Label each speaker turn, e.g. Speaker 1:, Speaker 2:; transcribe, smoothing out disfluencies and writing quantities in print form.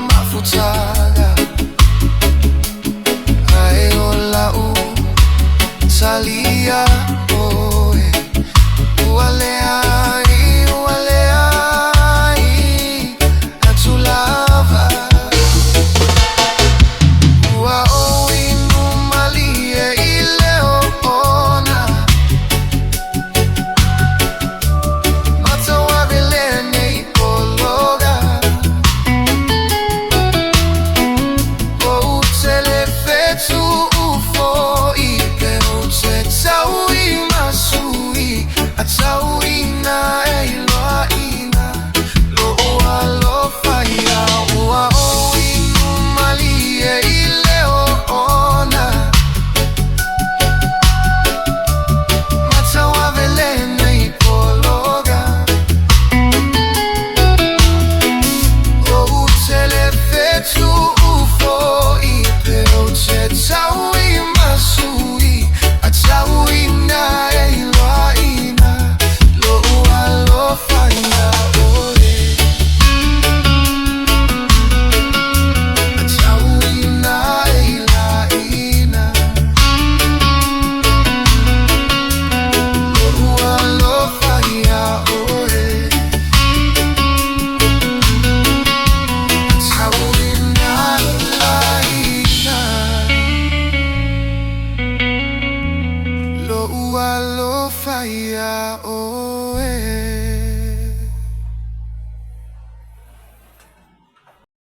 Speaker 1: mafutaga aeola u salia oe ualeai atulava ua oinu malie ileo ona matawavelene ipologa o utelefetu ufo ipe utetaui masui ataui na eiloa ina lo ua alofa ia ua oinu malie ileo ona matawavelene ipologa o utelefetu ufo ipe utetaui masui ataui na eiloa ina lo ua alofa ia oe ataui na eila ina lo ua alofa ia oe ataui na eila ina lo ua alofa ia oe